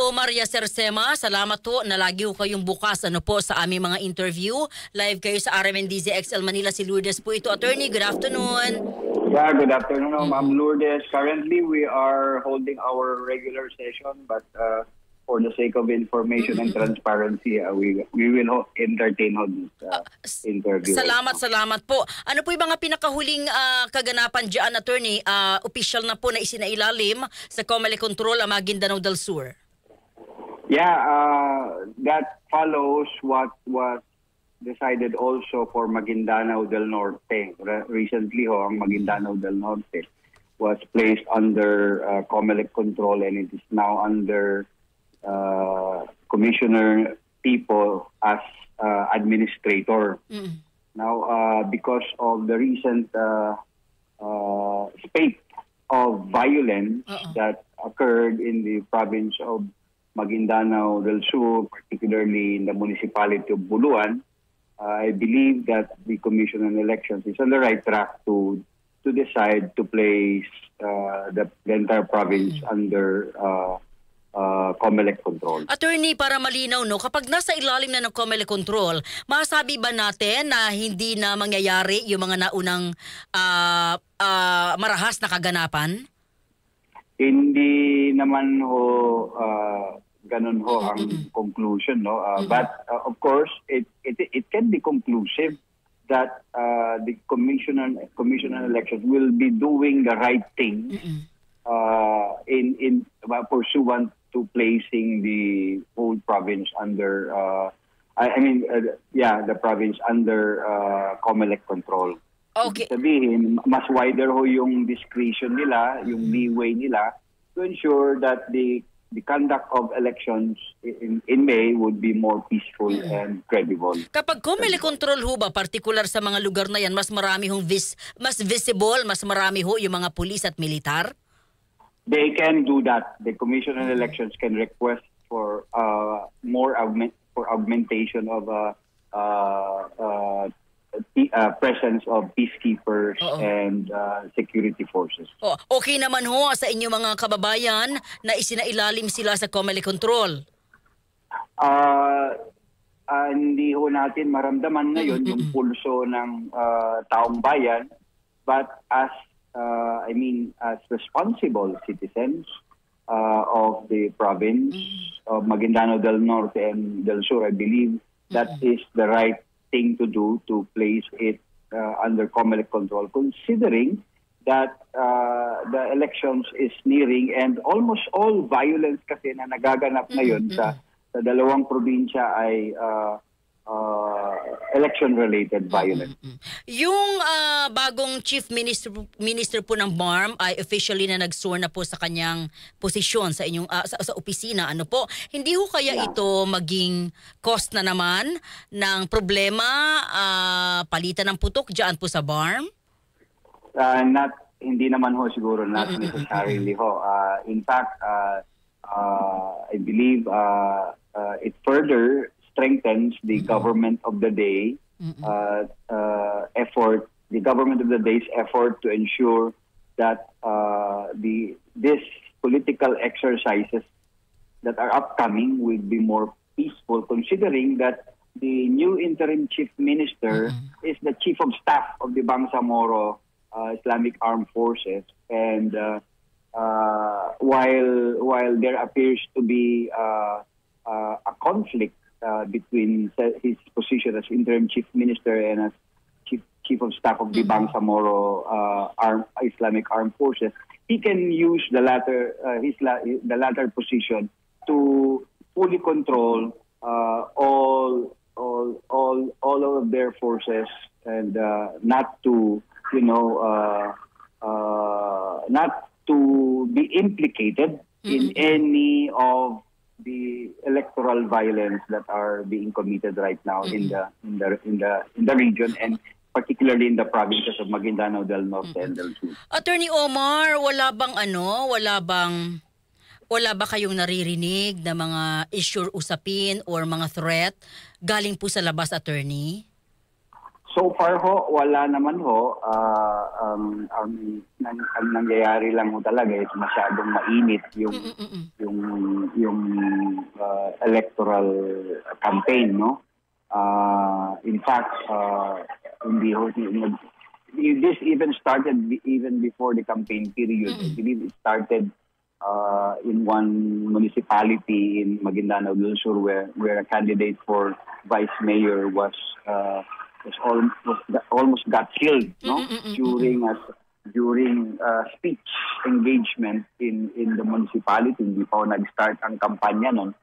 Omar Yasersema, salamat po na lagi ho kayong bukas sa aming mga interview. Live kayo sa RMNDZ XL Manila. Si Lourdes po ito. Attorney, good afternoon. Yeah, good afternoon, Ma'am Lourdes. Currently, we are holding our regular session, but for the sake of information and transparency, we will entertain this interview. Salamat po. Ano po yung mga pinakahuling kaganapan dyan, Attorney? Official na po na isinailalim sa Comelec Control ang Maguindanao del Sur. Yeah, that follows what was decided also for Maguindanao del Norte. Recently, ang Maguindanao del Norte was placed under Comelec control, and it is now under Commissioner Tipo as administrator. Now, because of the recent spate of violence that occurred in the province of Maguindanao del Sur, particularly in the municipality of Buluan, I believe that the Commission on Elections is on the right track to decide to place the entire province under Comelec control. Attorney, para malinaw, kapag nasa ilalim na ng Comelec control, masabi ba natin na hindi na mangyayari yung mga naunang marahas na kaganapan? Hindi naman ganun ang conclusion, no? But of course, it can be conclusive that the Commission on Elections will be doing the right thing in pursuant to placing the whole province under the province under Comelec control. Okay. Sabihin, mas wider yung discretion nila, yung leeway nila to ensure that the conduct of elections in May would be more peaceful and credible. Kapag Comelec control ba, particular sa mga lugar na yan, mas marami mas visible, mas marami yung mga pulis at militar? They can do that. The Commission on Elections can request for augmentation of presence of peacekeepers and security forces. Okay naman sa inyo mga kababayan na isinailalim sila sa Comelec control? Hindi natin maramdaman ngayon yung pulso ng taong bayan, but as responsible citizens of the province of Maguindanao del Norte and del Sur, I believe that is the right thing to do, to place it under Comelec control, considering that the elections is nearing and almost all violence kasi na nagaganap ngayon sa dalawang probinsya ay election-related violence. Yung bagong Chief Minister po ng BARM ay officially na nag-sworn na po sa kanyang posisyon sa inyong sa opisina. Ano po? Hindi ho kaya ito maging cost na naman ng problema, palitan ng putok diyan po sa BARM? Hindi naman siguro, not necessarily in fact, I believe it further strengthens the government of the day effort, the government of the day's effort to ensure that these political exercises that are upcoming will be more peaceful, considering that the new interim chief minister is the chief of staff of the Bangsamoro Islamic Armed Forces, and while there appears to be a conflict between his position as interim chief minister and as chief of staff of the Bangsamoro Islamic Armed Forces, he can use the latter position to fully control all of their forces, and not to be implicated in any of the electoral violence that are being committed right now in the region, and particularly in the provinces of Maguindanao del Norte and del Sur. Attorney Omar, wala ba kayong naririnig na mga issue, usapin or mga threat galing po sa labas, attorney? So far wala naman ang nangyayari lang talaga is masyadong mainit yung electoral campaign, no? In fact, hindi ho, this even started even before the campaign period. I believe it started in one municipality in Maguindanao del Sur where a candidate for vice mayor was almost got killed, no? During speech engagement in the municipality. Hindi pa nag-start ang kampanya noon.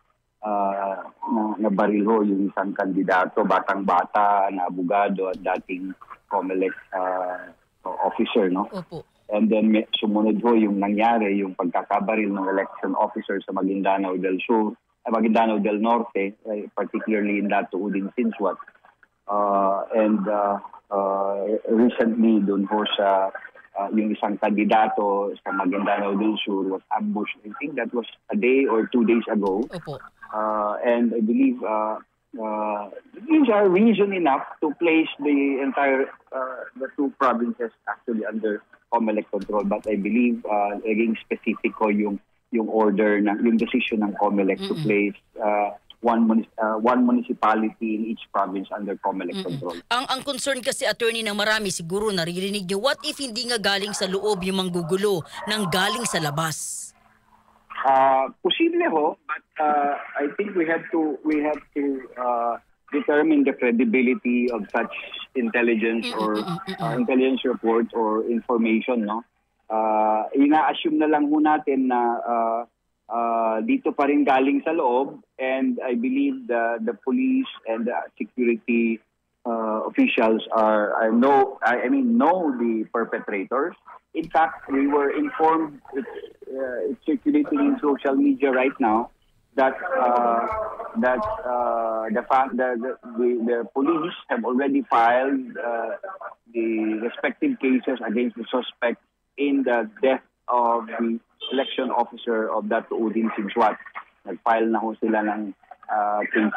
Nabaril ho yung isang kandidato, batang-bata na abogado at dating COMELEC officer, no? Opo. And then sumunod ho yung nangyari, yung pagkakabaril ng election officer sa Maguindanao del Sur, Maguindanao del Norte, particularly in Dato Udin Sinsuat. And recently doon ho sa yung isang kandidato sa Maguindanao del Sur was ambushed. I think that was a day or 2 days ago. Opo. And I believe these are reason enough to place the entire the two provinces actually under COMELEC control. But I believe naging specific ko yung order ng yung decision ng COMELEC to place one municipality in each province under COMELEC control. Ang concern kasi, attorney, ng marami siguro naririnig niyo, what if hindi nga galing sa loob yung manggugulo, nang galing sa labas? Posible ho, but I think we have to determine the credibility of such intelligence or intelligence report or information, no? Ina-assume na lang ho natin na dito pa rin galing sa loob, and I believe the police and the security officials know the perpetrators. In fact, we were informed, it's circulating in social media right now, that the police have already filed the respective cases against the suspect in the death of the election officer of Dato Udin Sinsuat. Nag-file na ho sila ng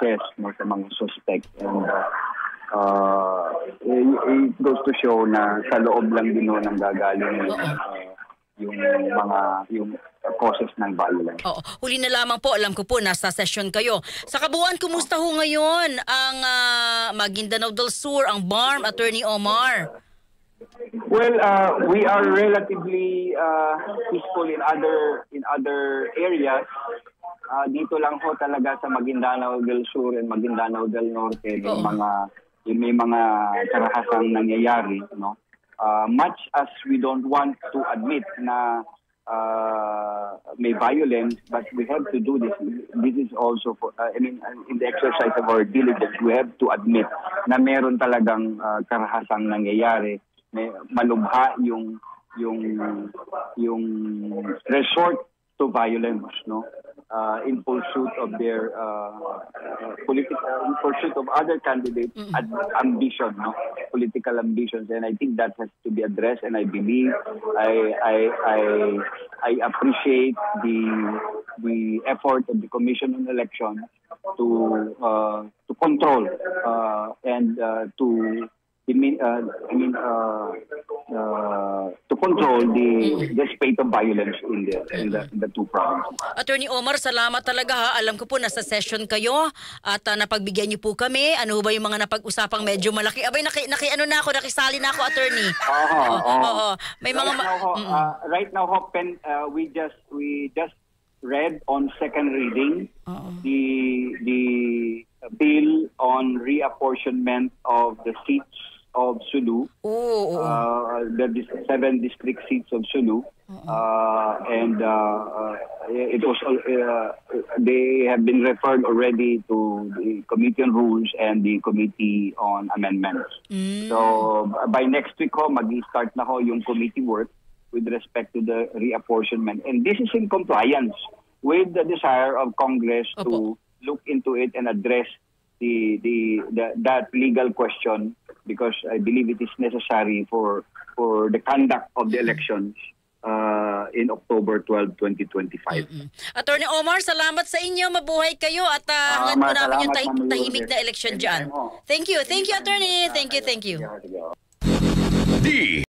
cases sa mga suspect. And it goes to show na sa loob lang din ho nang gagaling yung causes ng violence. Oo. Huli na lamang po, alam ko po, nasa session kayo. Sa kabuuan, kumusta ho ngayon ang Maguindanao del Sur, ang BARM, Attorney Omar? Well, we are relatively peaceful in other areas. Dito lang ho talaga sa Maguindanao del Sur and Maguindanao del Norte may mga karahasang nangyayari, no? Much as we don't want to admit na may violence, but we have to do this. This is also for, in the exercise of our diligence, we have to admit na meron talagang karahasang nangyayari. May malubha yung resort to violence, no? In pursuit of their in pursuit of other candidates' ambition, no? Political ambitions, and I think that has to be addressed. And I believe I appreciate the effort of the Commission on Elections to control and to control the spate of violence in the two provinces. Attorney Omar, salamat talaga ha. Alam ko po nasa session kayo at napagbigyan niyo po kami. Ano ba yung mga napag-usapang medyo malaki? Abay, nakisali na ako, attorney. Oo. May mga right now, Hopen, we just read on second reading the bill on reapportionment of the seats of Sulu, the 7 district seats of Sulu, and it was they have been referred already to the Committee on Rules and the Committee on Amendments. So by next week mag-start na yung committee work with respect to the reapportionment, and this is in compliance with the desire of Congress to look into it and address that legal question, because I believe it is necessary for the conduct of the elections in October 12, 2025. Attorney Omar, salamat sa inyo. Mabuhay kayo at hangad mo namin yung tahimik na election dyan. Thank you, attorney. Thank you.